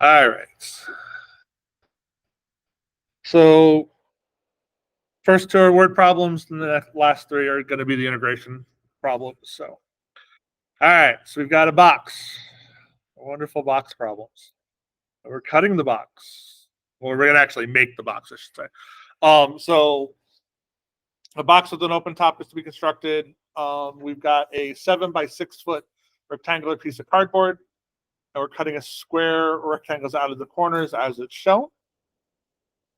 All right. So first two are word problems, and the last three are going to be the integration problems. So, all right. So we've got a box, wonderful box problems. We're cutting the box. Well, we're going to actually make the box, I should say. So a box with an open top is to be constructed. We've got a 7 by 6 foot rectangular piece of cardboard, and we're cutting a square rectangles out of the corners as it's shown.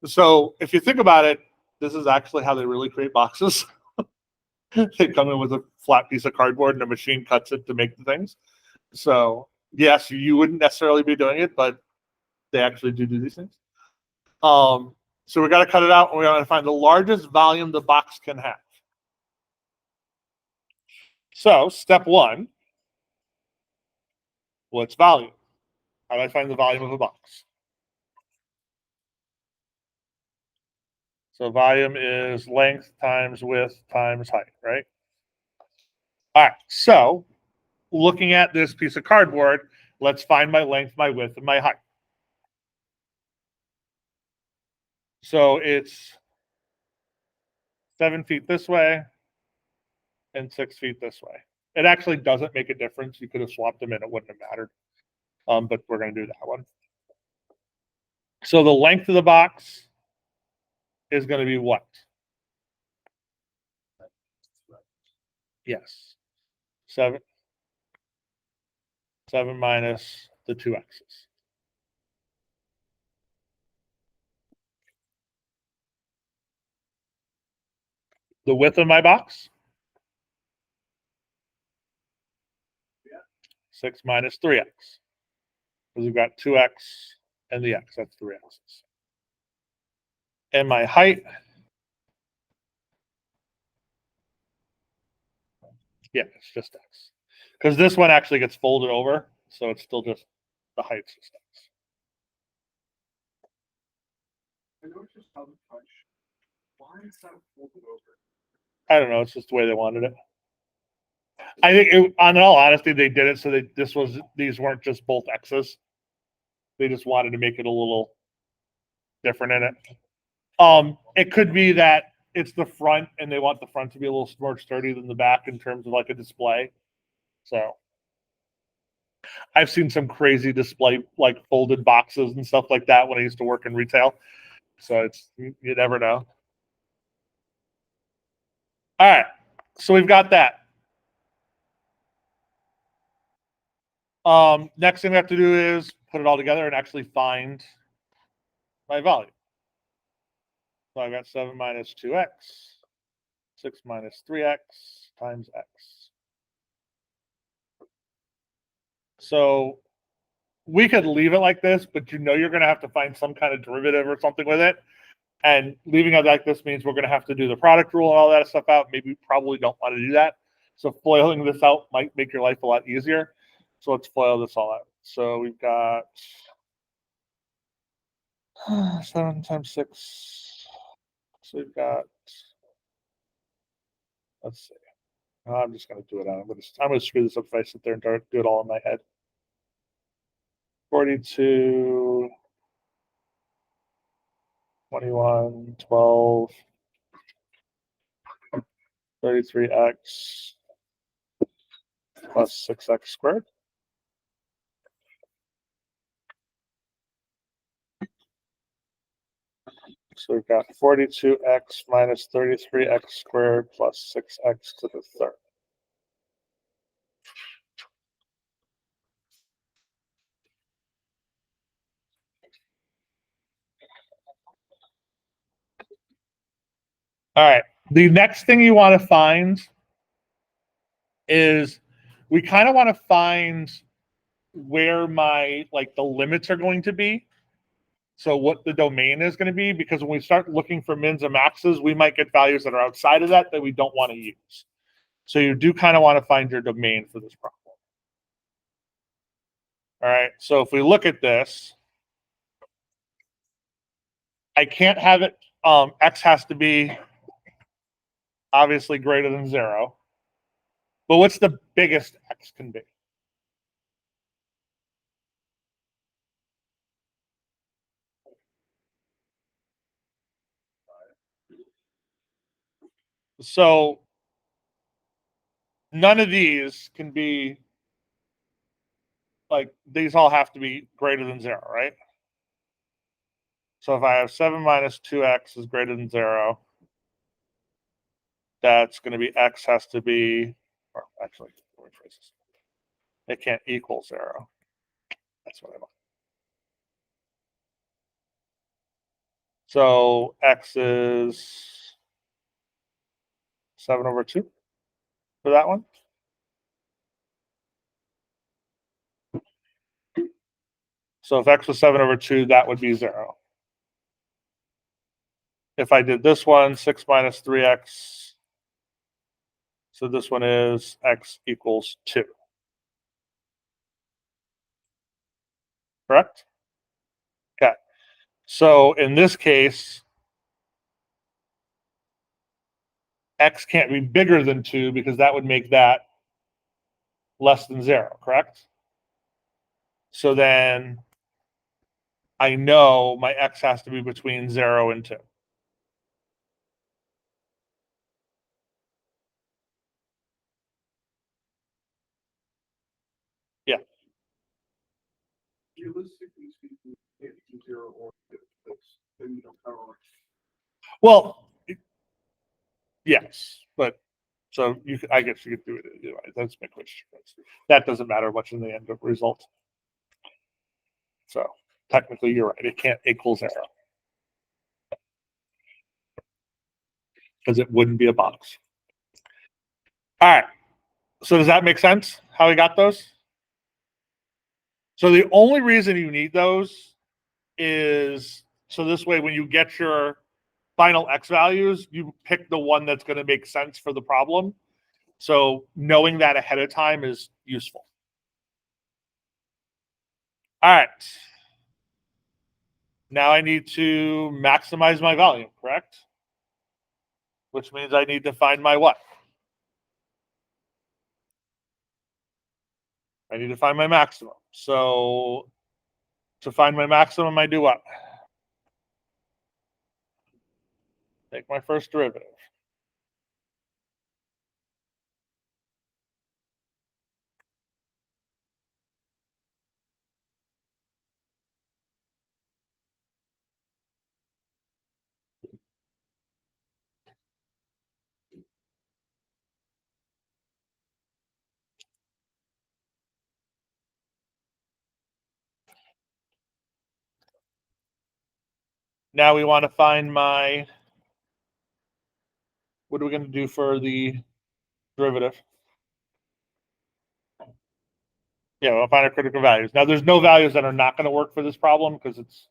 So if you think about it, this is actually how they really create boxes. They come in with a flat piece of cardboard and a machine cuts it to make the things. So yes, you wouldn't necessarily be doing it, but they actually do these things. So we got to cut it out, and we got to find the largest volume the box can have. So step one, what's volume? How do I find the volume of a box? So volume is length times width times height, right? All right, so looking at this piece of cardboard, let's find my length, my width, and my height. So it's 7 feet this way and 6 feet this way. It actually doesn't make a difference. You could have swapped them in, it wouldn't have mattered. But we're going to do that one. So the length of the box is going to be what? Yes. 7 minus the 2 x's. The width of my box? 6 minus 3x. Because we've got 2x and the x. That's 3 x's. And my height? Yeah, it's just x. Because this one actually gets folded over, so it's still just the height's just x. I know it's just how to touch. Why is that folded over? I don't know. It's just the way they wanted it. I think, in all honesty, they did it so that these weren't just both x's. They just wanted to make it a little different in it. It could be that it's the front, and they want the front to be a little more sturdy than the back in terms of like a display. So I've seen some crazy display, like folded boxes and stuff like that when I used to work in retail. So you never know. All right, so we've got that. Next thing we have to do is put it all together and actually find my volume. So I've got 7 minus 2x, 6 minus 3x times x. So we could leave it like this, but you know you're going to have to find some kind of derivative or something with it. And leaving it like this means we're going to have to do the product rule and all that stuff out. Maybe we probably don't want to do that. So foiling this out might make your life a lot easier. So let's FOIL this all out. So we've got 7 times 6. So we've got, let's see. I'm just going to do it out. I'm going to screw this up if I sit there and do it all in my head. 42, 21, 12, 33x plus 6x squared. So we've got 42x minus 33x squared plus 6x to the third. All right. The next thing you want to find is we kind of want to find where the limits are going to be. So what the domain is going to be, because when we start looking for mins and maxes, we might get values that are outside of that we don't want to use. So you do kind of want to find your domain for this problem. All right. So if we look at this, I can't have it. X has to be obviously greater than 0. But what's the biggest x can be? So none of these can be like, these all have to be greater than 0, right? So if I have 7 minus 2x is greater than 0, that's going to be x has to be, or actually, let me rephrase this. It can't equal 0. That's what I want. So x is 7 over 2 for that one. So if x was 7 over 2, that would be 0. If I did this one, 6 minus 3x, so this one is x equals 2. Correct? Okay. So in this case, x can't be bigger than 2 because that would make that less than 0, correct? So then I know my x has to be between 0 and 2. Yeah. Realistically speaking, it can't be 0 or 2. Then you don't cover. Well, yes, but so I guess you could do it either way. That's my question. That doesn't matter much in the end of result. So technically, you're right. It can't equal 0 because it wouldn't be a box. All right. So does that make sense? How we got those? So the only reason you need those is so this way, when you get your final x values, you pick the one that's going to make sense for the problem. So knowing that ahead of time is useful. All right. Now I need to maximize my volume, correct? Which means I need to find my what? I need to find my maximum. So to find my maximum, I do what? Take my first derivative. Now we want to find my, what are we going to do for the derivative? Yeah, we'll find our critical values. Now there's no values that are not going to work for this problem because it's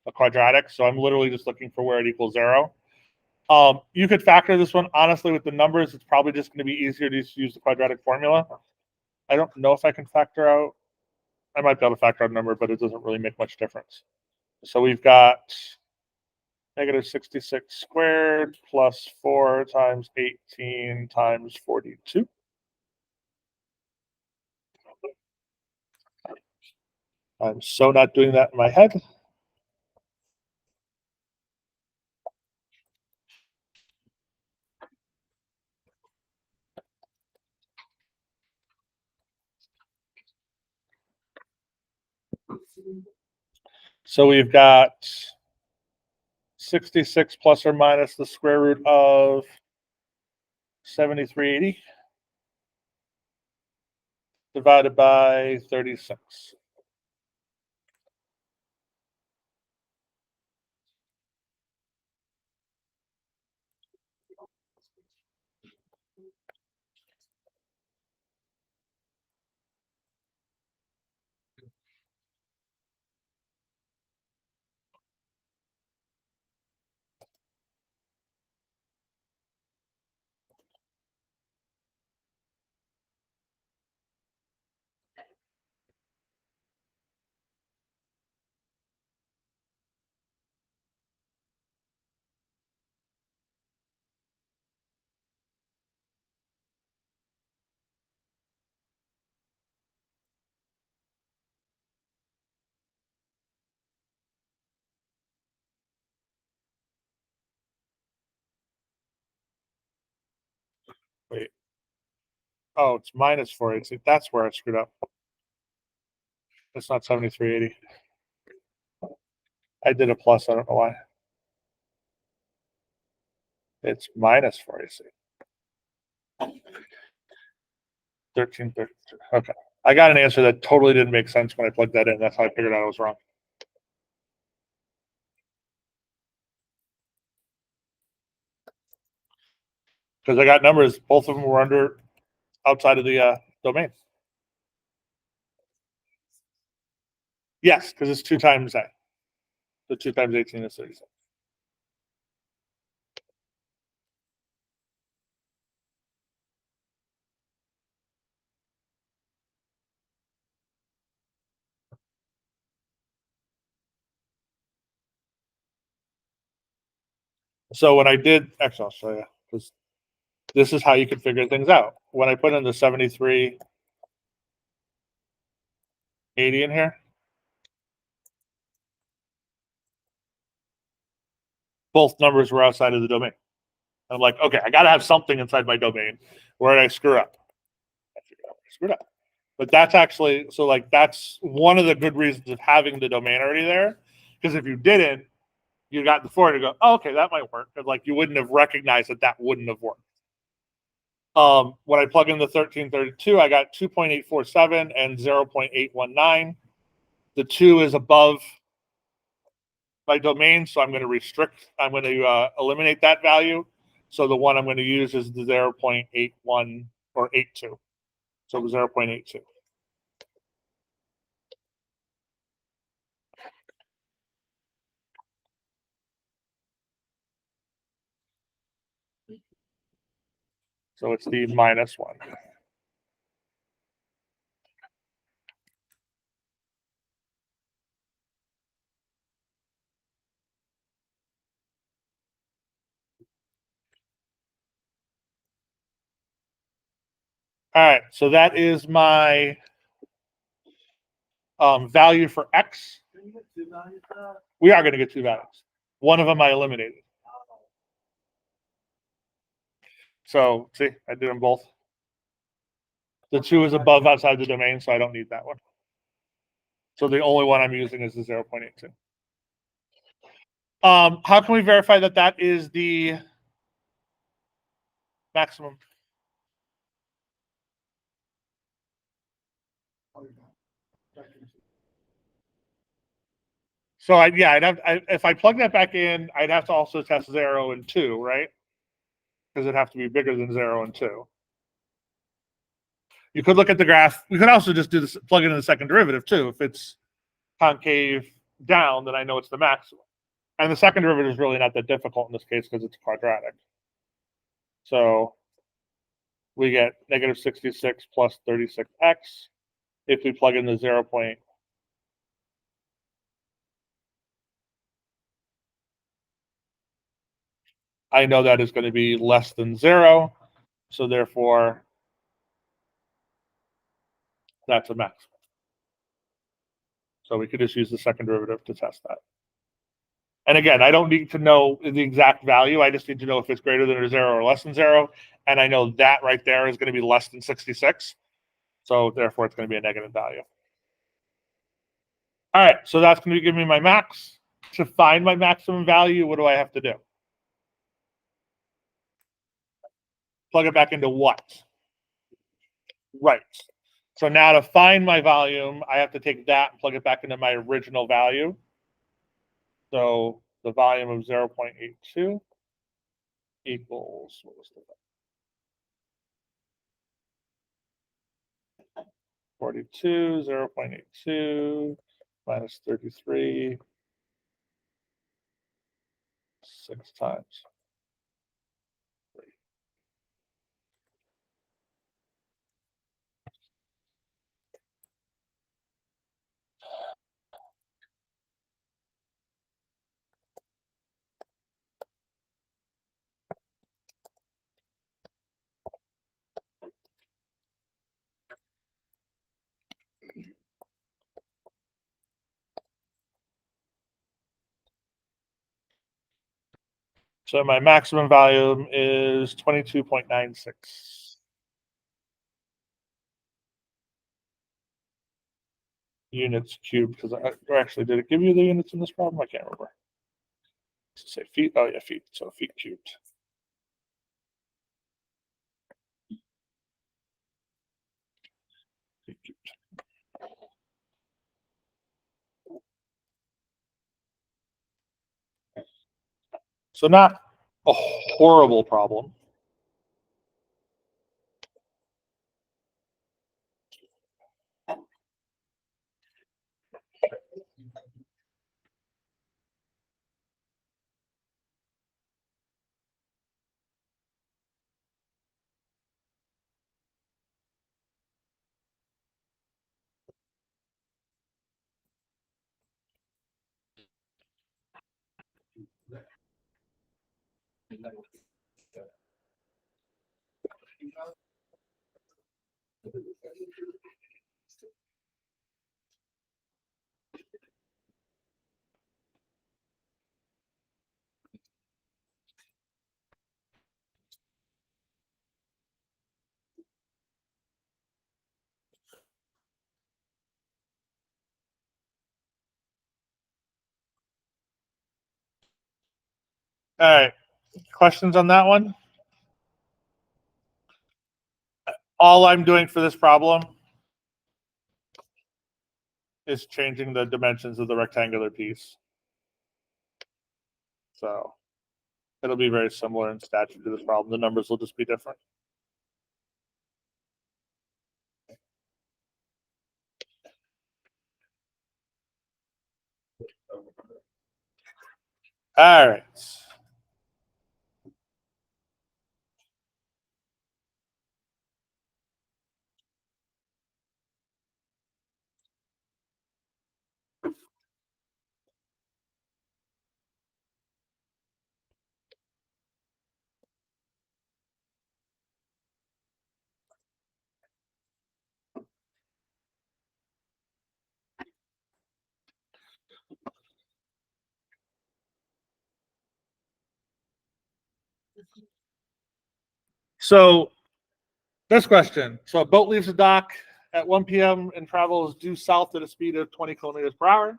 a quadratic. So I'm literally just looking for where it equals 0. You could factor this one. Honestly, with the numbers, it's probably just going to be easier to use the quadratic formula. I don't know if I can factor out. I might be able to factor out a number, but it doesn't really make much difference. So we've got negative 66 squared plus 4 times 18 times 42. I'm so not doing that in my head. So we've got 66 plus or minus the square root of 7380 divided by 36. Oh, it's minus 480. That's where I screwed up. It's not 7380. I did a plus. I don't know why. It's minus 480. 1333. Okay. I got an answer that totally didn't make sense when I plugged that in. That's how I figured out I was wrong. Because I got numbers, both of them were under outside of the domain. Yes, because it's 2 times A. So 2 times 18 is 36. So when I did, actually, I'll show you, because this is how you can figure things out. When I put in the 7380 in here, both numbers were outside of the domain. I'm like, okay, I got to have something inside my domain. Where did I screw up? I figured out where I screwed up. But that's actually, so like, that's one of the good reasons of having the domain already there. Because if you didn't, you got the 4 to go, oh, okay, that might work. But like, you wouldn't have recognized that that wouldn't have worked. When I plug in the 1332, I got 2.847 and 0.819. The 2 is above my domain, so I'm going to restrict, I'm going to eliminate that value. So the one I'm going to use is the 0.81 or 82. So 0.82. So it's the minus 1. All right, so that is my value for X. We are going to get 2 values. One of them I eliminated. So see, I did them both. The 2 is above outside the domain, so I don't need that one. So the only one I'm using is the 0.82. How can we verify that that is the maximum? So I'd have, if I plug that back in, I'd have to also test 0 and 2, right? Because it'd have to be bigger than 0 and 2. You could look at the graph. We could also just do this, plug it in the second derivative too. If it's concave down, then I know it's the maximum. And the second derivative is really not that difficult in this case because it's quadratic. So we get negative 66 plus 36x. If we plug in the 0. I know that is going to be less than 0. So therefore, that's a maximum. So we could just use the second derivative to test that. And again, I don't need to know the exact value. I just need to know if it's greater than 0 or less than 0. And I know that right there is going to be less than 66. So therefore, it's going to be a negative value. All right, so that's going to give me my max. To find my maximum value, what do I have to do? Plug it back into what? Right. So now to find my volume, I have to take that and plug it back into my original value. So the volume of 0.82 equals, what was the 42, 0.82 minus 33, 6 times. So my maximum volume is 22.96. units cubed, because or actually, did it give you the units in this problem? I can't remember. Let's say feet. Oh yeah, feet. So feet cubed. Feet cubed. So not a horrible problem. All right. Questions on that one? All I'm doing for this problem is changing the dimensions of the rectangular piece. So it'll be very similar in stature to this problem. The numbers will just be different. All right. So this question. So a boat leaves the dock at 1 p.m. and travels due south at a speed of 20 kilometers per hour.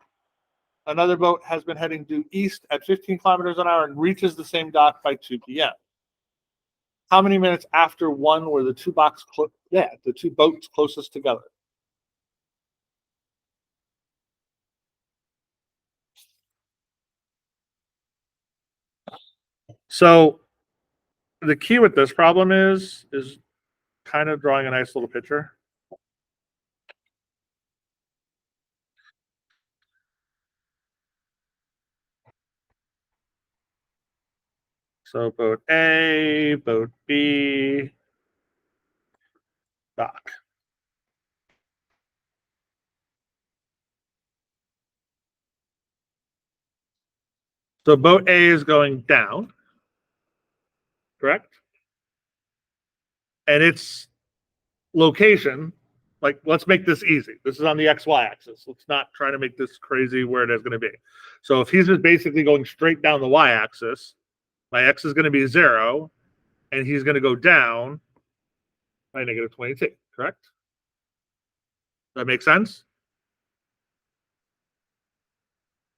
Another boat has been heading due east at 15 kilometers an hour and reaches the same dock by 2 p.m. How many minutes after one were the two boats closest together? So the key with this problem is kind of drawing a nice little picture. So boat A, boat B, dock. So boat A is going down, correct? And its location, like, let's make this easy. This is on the XY axis. Let's not try to make this crazy where it is going to be. So if he's just basically going straight down the Y axis, my X is going to be 0, and he's going to go down by negative 22, correct? Does that make sense?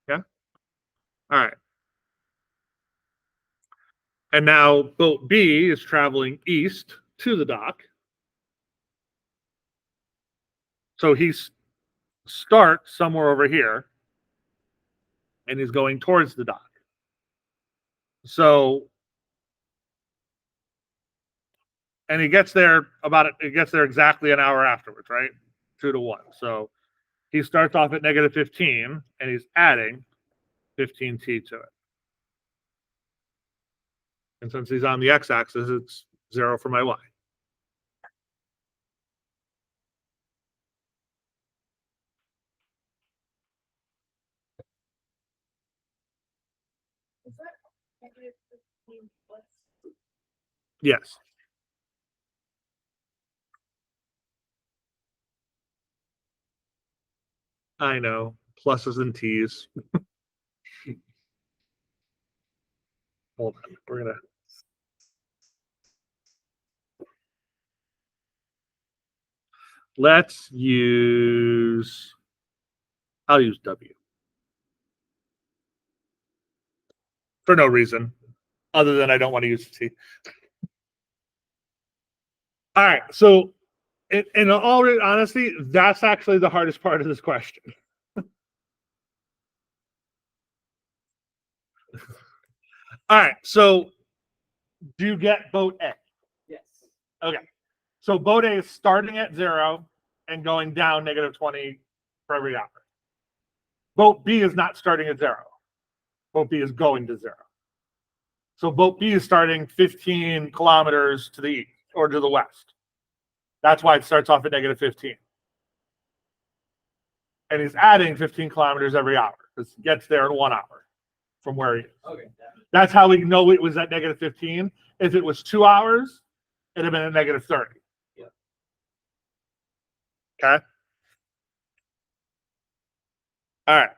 Yeah? All right. And now boat B is traveling east to the dock. So he starts somewhere over here and he's going towards the dock. So, and he gets there exactly an hour afterwards, right? 2 to 1. So he starts off at negative 15 and he's adding 15t to it. And since he's on the x axis, it's 0 for my y. Yes. I know. Pluses and t's. Hold on. We're going to. Let's use I'll use W. For no reason other than I don't want to use T. All right. So, in all honesty, that's actually the hardest part of this question. All right. So, do you get boat A? Yes. Okay. So, boat A is starting at 0 and going down -20 for every hour. Boat B is not starting at 0. Boat B is going to 0. So, boat B is starting 15 kilometers to the east or to the west. That's why it starts off at -15. And he's adding 15 kilometers every hour. This gets there in 1 hour from where he is. Okay. That's how we know it was at -15. If it was 2 hours, it'd have been at -30. Yeah. Okay. All right.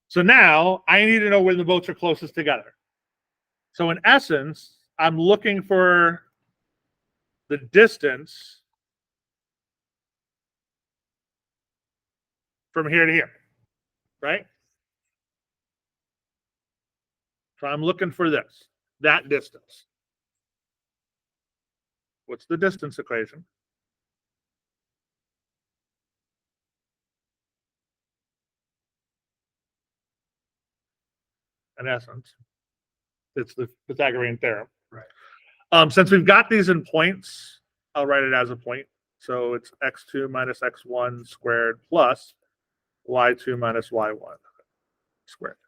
So now I need to know when the boats are closest together. So in essence, I'm looking for the distance from here to here, right? So I'm looking for that distance. What's the distance equation? In essence, it's the Pythagorean theorem. Right. Since we've got these in points, I'll write it as a point. So it's x2 minus x1 squared plus y2 minus y1 squared.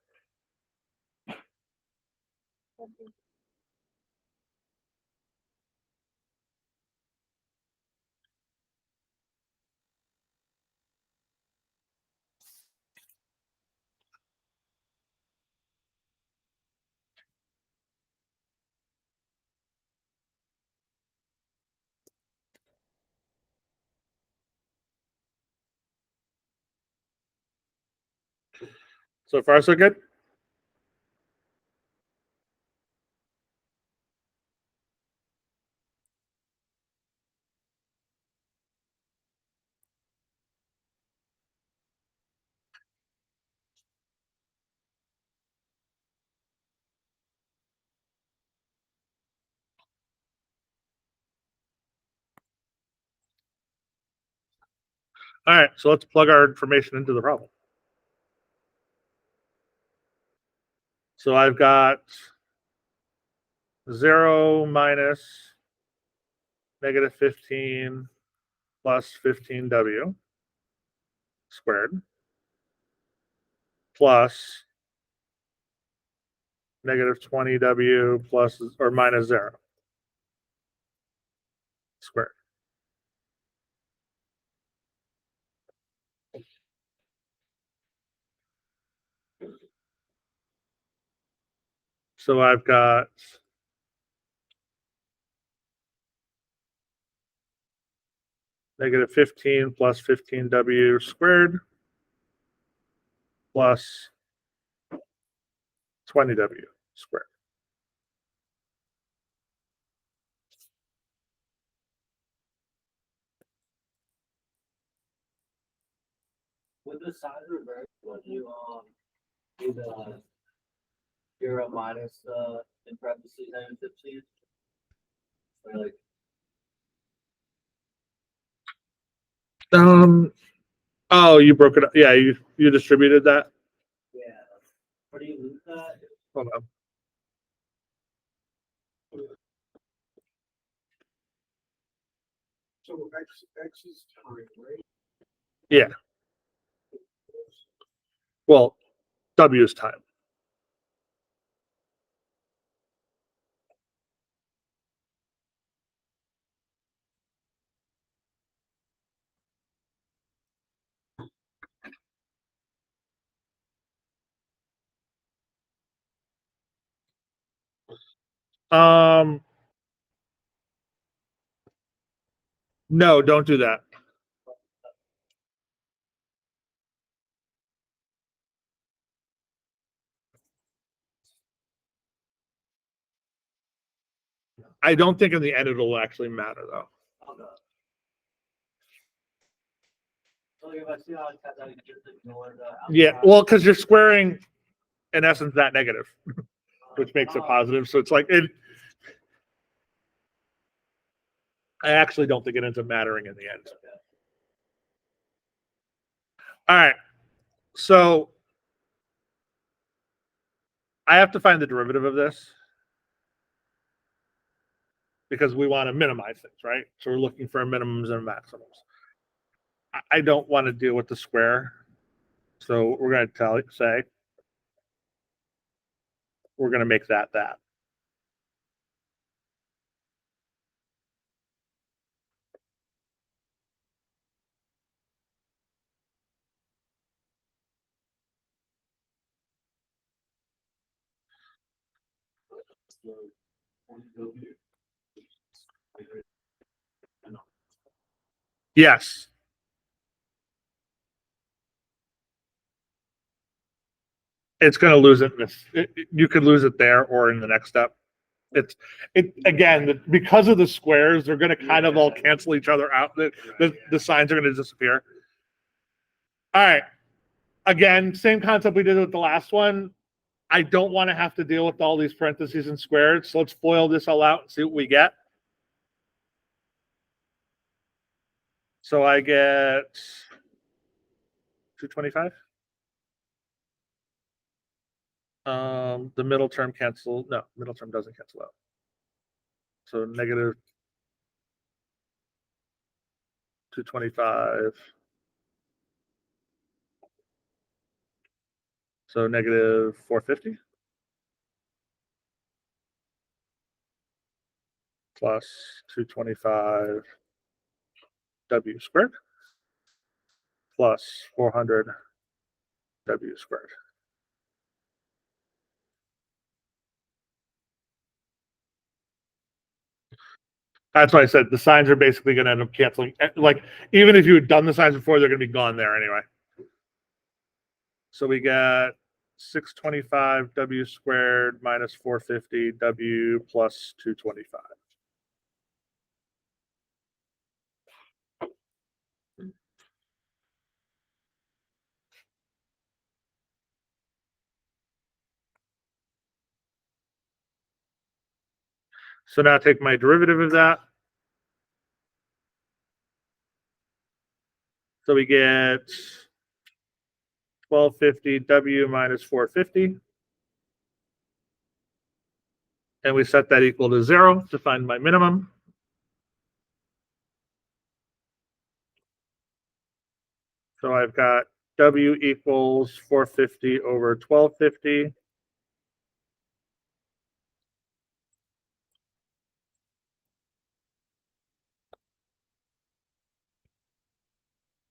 So far, so good? All right, so let's plug our information into the problem. So I've got 0 minus -15 plus 15w squared plus -20w plus or minus 0 squared. So I've got -15 plus 15w squared plus 20w squared. With the sign reverse, would you do the 0 minus in parentheses and 15? Or like Oh, you broke it up. Yeah, you distributed that. yeah. Where do you lose that? Hold on. So X is time, right? Yeah. Well, W is time. No, don't do that. I don't think in the end it'll actually matter though. Okay. So like if I see how it's got that, you just ignore the. Yeah, outside. well, because you're squaring, in essence, that negative, which makes it positive. So it's like it. I actually don't think it ends up mattering in the end. All right, so I have to find the derivative of this because we want to minimize things, right? So we're looking for minimums and maximums. I don't want to deal with the square, so we're going to say we're going to make that. Yes. It's going to lose it. You could lose it there or in the next step. It again, because of the squares, they're going to kind of all cancel each other out. The signs are going to disappear. All right. Again, same concept we did with the last one. I don't want to have to deal with all these parentheses and squares. So let's FOIL this all out and see what we get. So I get 225. The middle term cancel. No, middle term doesn't cancel out. So negative 225. So negative 450 plus 225 W squared plus 400 W squared. That's why I said the signs are basically going to end up canceling. Like, even if you had done the signs before, they're going to be gone there anyway. So we got 625 W squared minus 450 W plus 225. So now take my derivative of that. So we get 1250 W minus 450. And we set that equal to 0 to find my minimum. So I've got W equals 450 over 1250.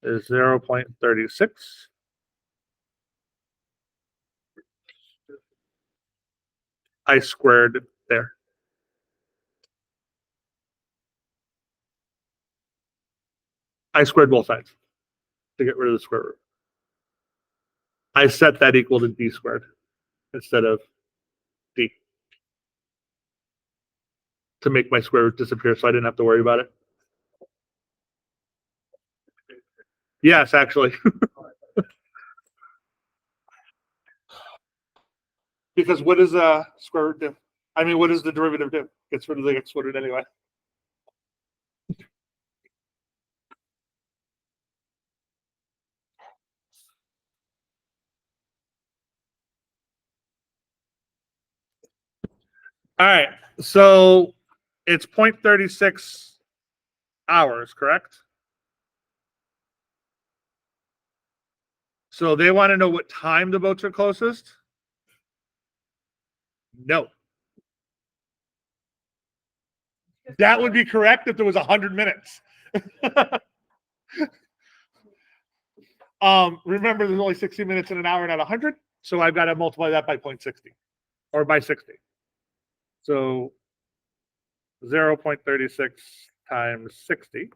Is 0.36. I squared there. I squared both sides to get rid of the square root. I set that equal to D squared instead of D to make my square root disappear so I didn't have to worry about it. Yes, actually. Because what does square root do? I mean, what does the derivative do? Gets rid of the x squared anyway. All right, so it's 0.36 hours, correct? So they want to know what time the boats are closest? No. That would be correct if there was 100 minutes. Remember, there's only 60 minutes in an hour, not 100. So I've got to multiply that by 0.60 or by 60. So 0.36 times 60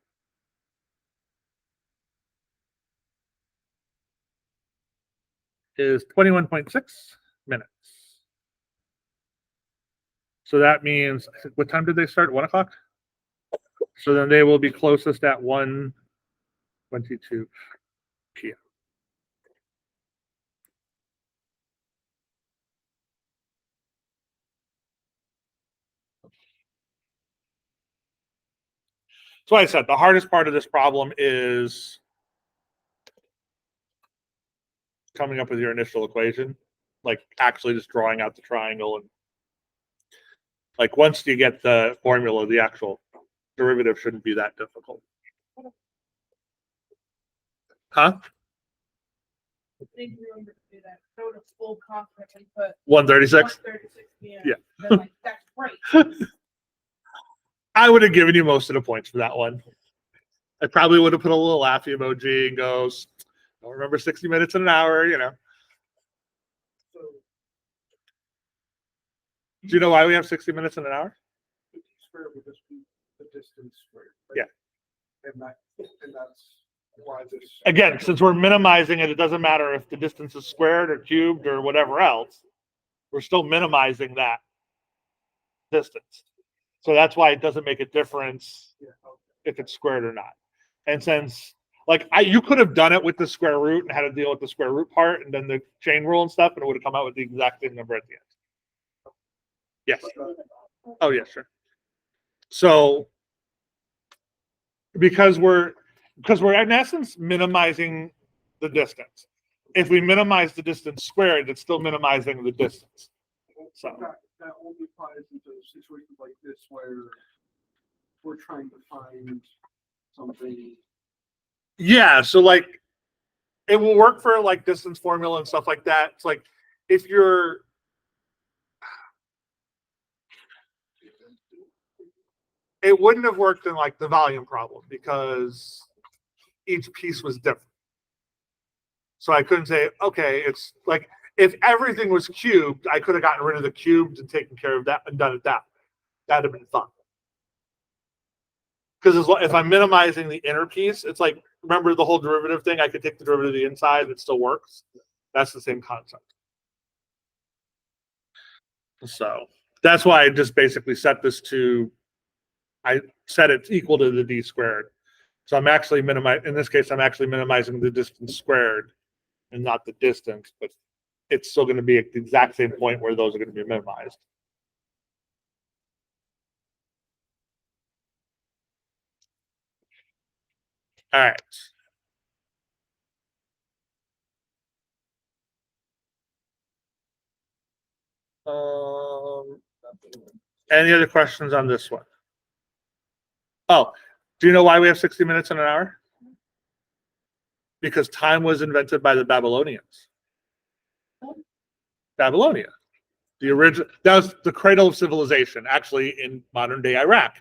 is 21.6 minutes. So that means, what time did they start? 1 o'clock? So then they will be closest at 1:22. p.m. So like I said, the hardest part of this problem is coming up with your initial equation, like actually just drawing out the triangle, and like once you get the formula, the actual derivative shouldn't be that difficult. Huh? I think we were to do that. Go to full complement and put 136? 136 p.m. Yeah. Then like, that's great. I would have given you most of the points for that one. I probably would have put a little laughy emoji and goes, don't remember 60 minutes in an hour, you know. So Do you know why we have 60 minutes in an hour? 50 squared would just be the distance squared. Yeah. And that's why this. Again, since we're minimizing it, it doesn't matter if the distance is squared or cubed or whatever else. We're still minimizing that distance. So that's why it doesn't make a difference Yeah, okay. if it's squared or not. And since, like, you could have done it with the square root and had to deal with the square root part and then the chain rule and stuff, and it would have come out with the exact same number at the end. Yes. Oh, yeah, sure. So because we're in essence minimizing the distance. If we minimize the distance squared, it's still minimizing the distance. So That only applies into situations like this where we're trying to find something. yeah, so like it will work for like distance formula and stuff like that. It's like if you're it wouldn't have worked in like the volume problem because each piece was different. So I couldn't say, okay, it's like if everything was cubed, I could have gotten rid of the cubed and taken care of that and done it that way. That'd have been fun. Because if I'm minimizing the inner piece, it's like, remember the whole derivative thing? I could take the derivative of the inside, it still works. That's the same concept. So that's why I just basically set this to, I set it equal to the d squared. So I'm actually minimizing, in this case, I'm actually minimizing the distance squared and not the distance, but it's still going to be at the exact same point where those are going to be minimized. All right. Any other questions on this one? Oh, do you know why we have 60 minutes in an hour? Because time was invented by the Babylonians. Babylonia. The original, that was the cradle of civilization, actually in modern day Iraq.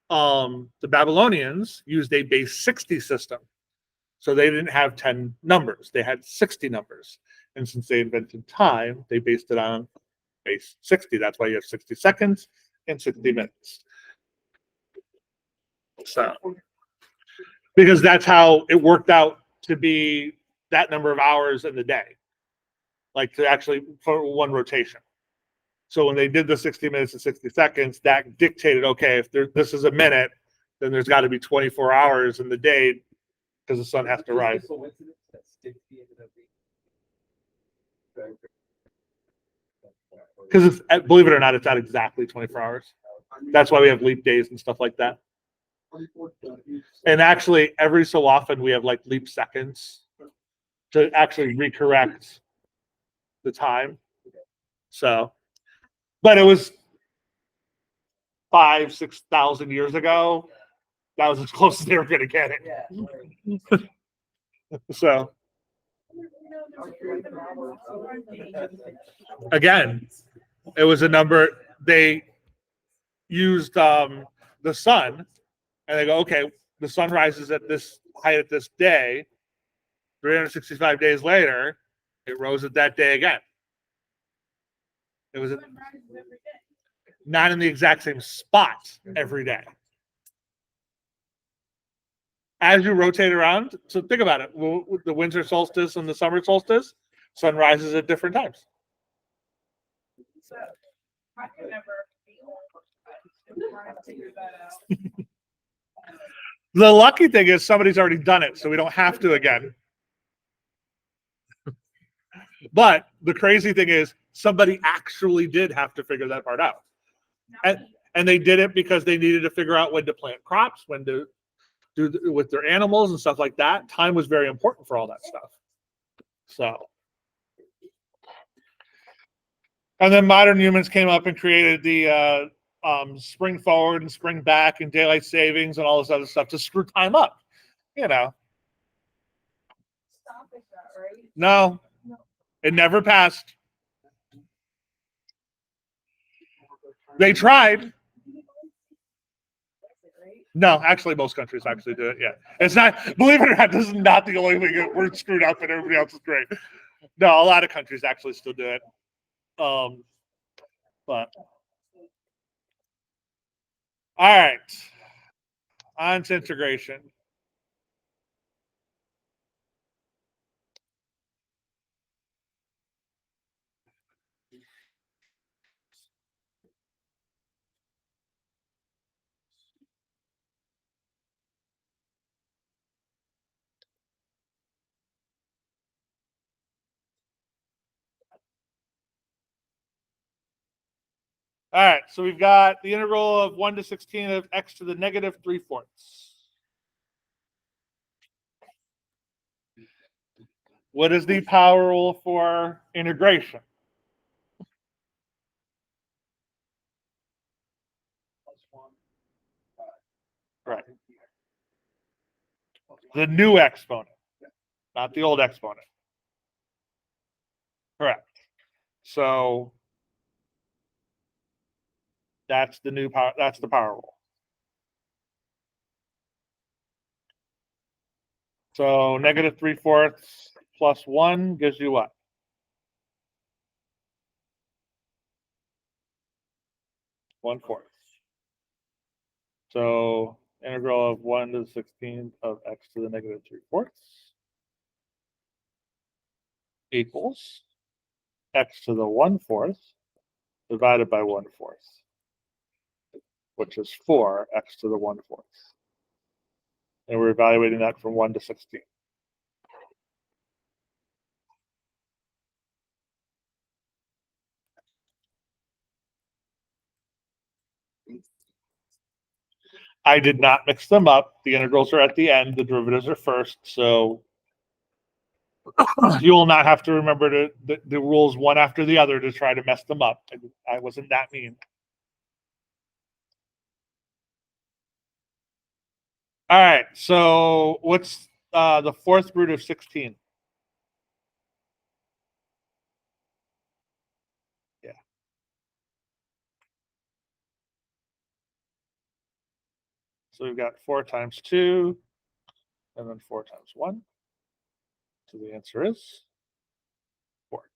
The Babylonians used a base 60 system. So they didn't have 10 numbers, they had 60 numbers. And since they invented time, they based it on base 60. That's why you have 60 seconds and 60 minutes. So, because that's how it worked out to be that number of hours in the day, like to actually for one rotation. So when they did the 60 minutes and 60 seconds, that dictated, okay, if this is a minute, then there's got to be 24 hours in the day because the sun has to rise. Because believe it or not, it's not exactly 24 hours. That's why we have leap days and stuff like that. And actually, every so often we have like leap seconds to actually recorrect the time. So, but it was 5,000-6,000 years ago. That was as close as they were going to get it. Yeah. So again, it was a number they used the sun, and they go, okay, the sun rises at this height at this day. 365 days later, it rose at that day again. It was not in the exact same spot every day. As you rotate around, so think about it. With the winter solstice and the summer solstice, sun rises at different times. So, I can never figure that out. The lucky thing is somebody's already done it, so we don't have to again. But the crazy thing is somebody actually did have to figure that part out. And they did it because they needed to figure out when to plant crops, when to do with their animals and stuff like that. Time was very important for all that stuff. So, and then modern humans came up and created the spring forward and spring back and daylight savings and all this other stuff to screw time up. You know, Stop it, right? no, it never passed. They tried. No, actually, most countries actually do it. Yeah, it's not. Believe it or not, this is not the only thing that we're screwed up and everybody else is great. No, a lot of countries actually still do it. But all right, on to integration. All right, so we've got the integral of 1 to 16 of x to the negative 3/4. What is the power rule for integration? Right. The new exponent, not the old exponent. Correct. So that's the new power. That's the power rule. So negative 3/4 plus 1 gives you what? 1/4. So integral of 1 to the 16th of x to the negative 3/4 equals x to the 1/4 divided by 1/4, which is 4x to the 1/4. And we're evaluating that from 1 to 16. I did not mix them up. The integrals are at the end. The derivatives are first. So you will not have to remember the rules one after the other to try to mess them up. I wasn't that mean. All right. So what's the 4th root of 16? Yeah. So we've got 4 times 2 and then 4 times 1. So the answer is 4.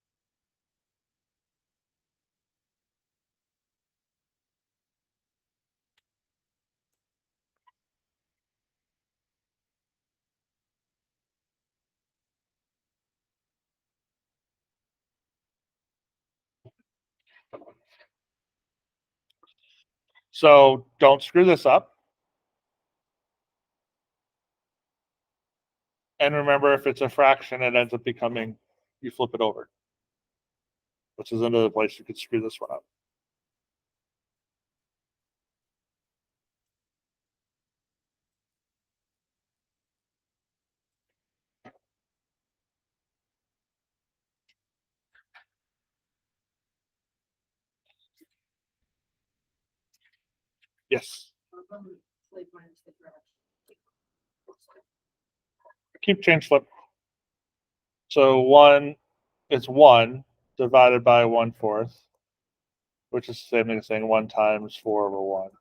So don't screw this up. And remember, if it's a fraction, it ends up becoming, you flip it over, which is another place you could screw this one up. Yes. Keep change flip. So 1, it's 1 divided by 1/4, which is the same thing as saying 1 times 4 over 1.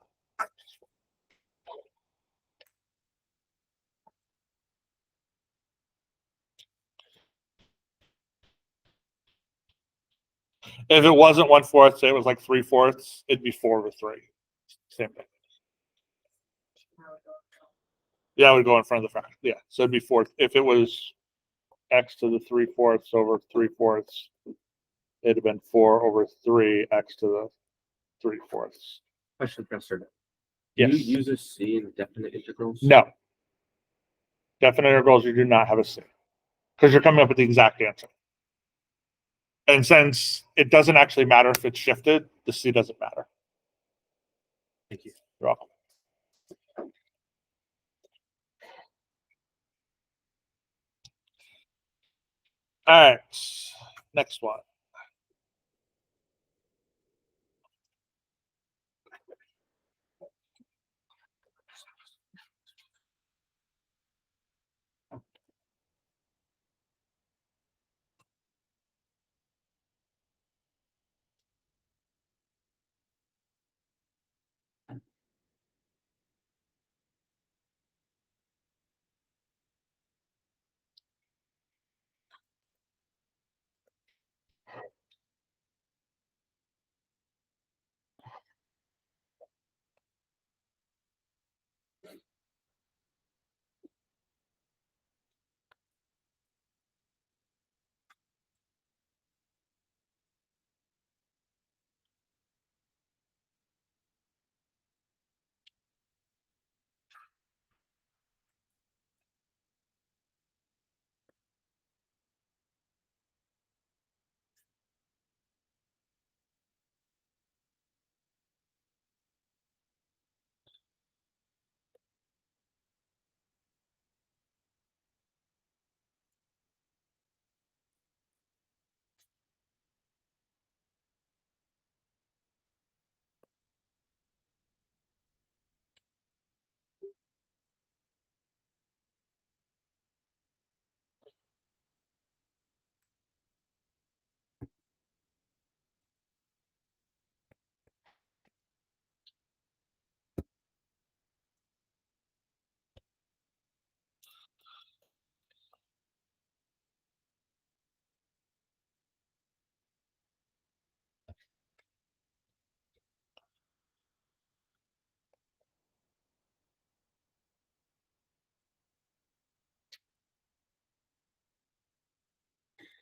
If it wasn't 1/4, say it was like 3/4, it'd be 4 over 3. Same thing. Yeah, it would go in front of the fraction. Yeah, so it'd be 4. If it was x to the 3/4 over 3/4, it'd have been 4 over 3 x to the 3/4. Question, Professor. Do Yes. you use a C in definite integrals? No. Definite integrals, you do not have a C because you're coming up with the exact answer. And since it doesn't actually matter if it's shifted, the C doesn't matter. Thank you. You're welcome. All right, next one.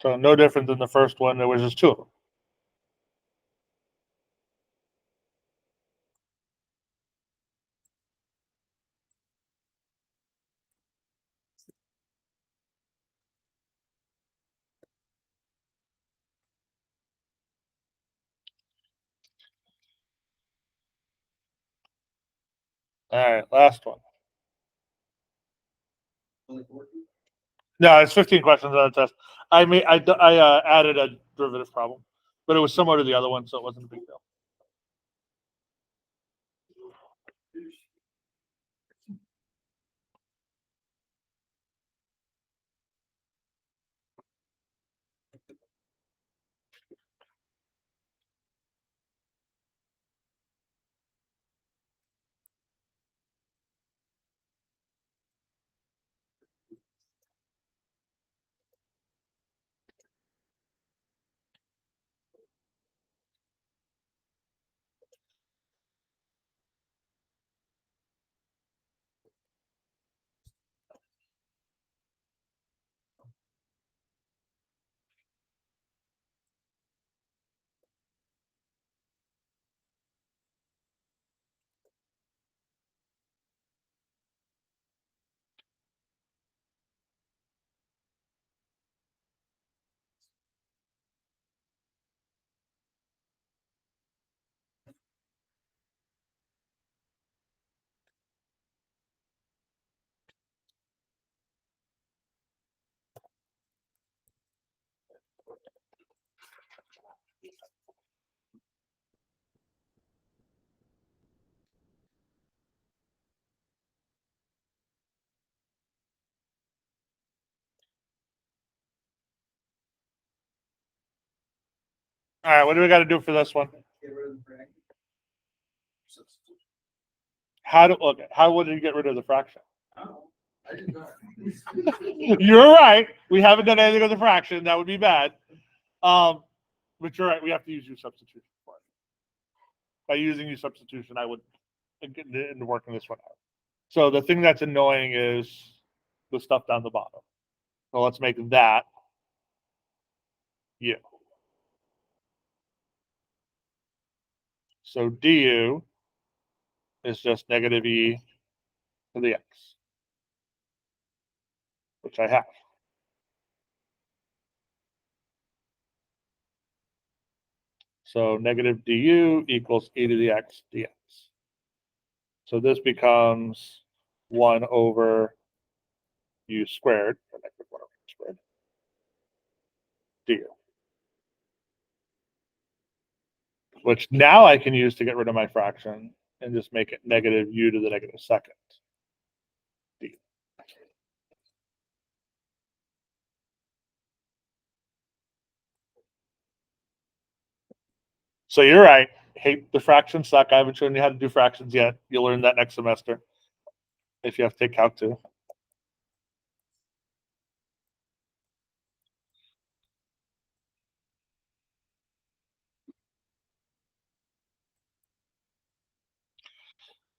So no different than the first one. There was just two of them. All right, last one. No, it's 15 questions on the test. I added a derivative problem, but it was similar to the other one, so it wasn't a big deal. All right, what do we got to do for this one? Get rid of the bracket. Substitute. How would you get rid of the fraction? Oh, I did not. You're right. We haven't done anything with the fraction. That would be bad. But you're right. We have to use U substitution for it. By using U substitution, I would get into working this one out. So the thing that's annoying is the stuff down the bottom. So let's make that U. So du is just negative e to the x, which I have. So negative du equals e to the x dx. So this becomes 1 over u squared, or negative 1 over u squared, du. Which now I can use to get rid of my fraction and just make it negative u to the negative second. D. So you're right. Hate the fractions suck. I haven't shown you how to do fractions yet. You'll learn that next semester if you have to take Calc 2.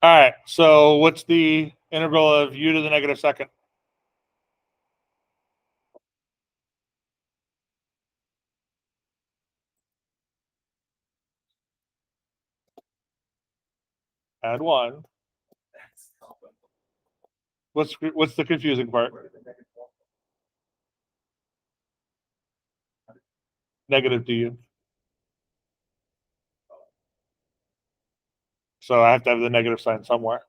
All right. So what's the integral of u to the negative second? Add 1. What's the confusing part? Negative du. So I have to have the negative sign somewhere.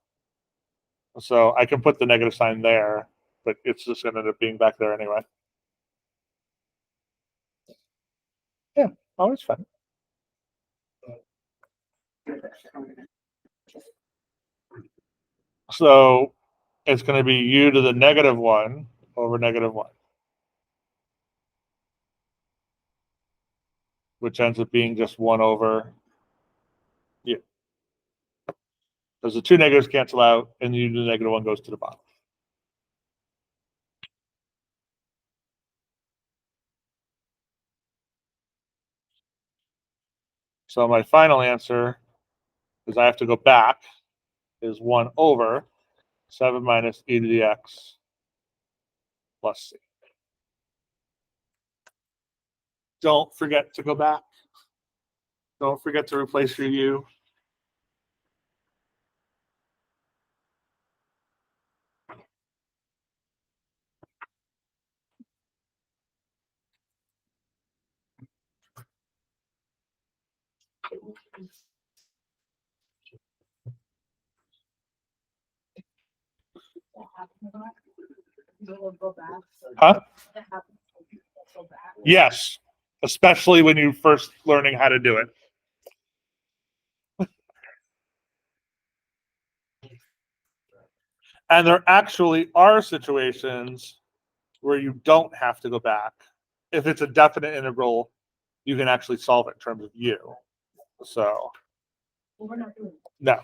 So I can put the negative sign there, but it's just going to end up being back there anyway. Yeah, always fun. So it's going to be u to the negative 1 over negative 1, which ends up being just 1 over u. Because the two negatives cancel out, and u to the negative 1 goes to the bottom. So my final answer is I have to go back, is 1 over 7 minus e to the x plus c. Don't forget to go back. Don't forget to replace your u. Huh? Yes, especially when you're first learning how to do it. And there actually are situations where you don't have to go back. If it's a definite integral, you can actually solve it in terms of u. So, no.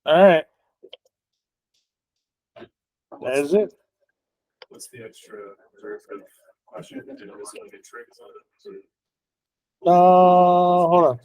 All right. That is it. What's the extra derivative question? Did it get tricks on it? Hold on.